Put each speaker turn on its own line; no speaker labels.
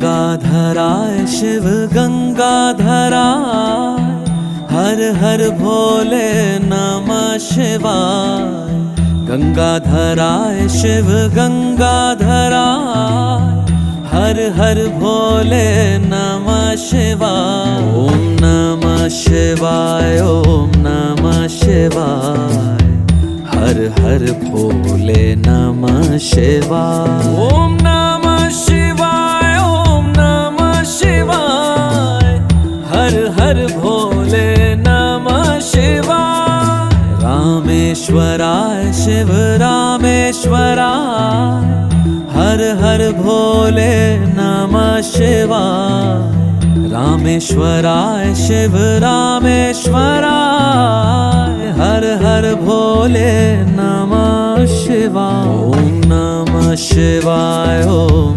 गंगाधराय शिव गंगाधराय, हर हर भोले नमः शिवाय। गंगाधराय शिव गंगाधराय, हर हर भोले नमः शिवाय। ओम नमः शिवाय, ओम नमः शिवाय, हर हर भोले नमः शिवाय। ओम नमः शिवाय, ओम नमः शिवाय, हर हर भोले नमः शिवाय। रामेश्वराय शिव रामेश्वराय, हर हर भोले नमः शिवाय। रामेश्वराय शिव रामेश्वराय, हर हर भोले नमः शिवाय। ओम नमः शिवाय, ओम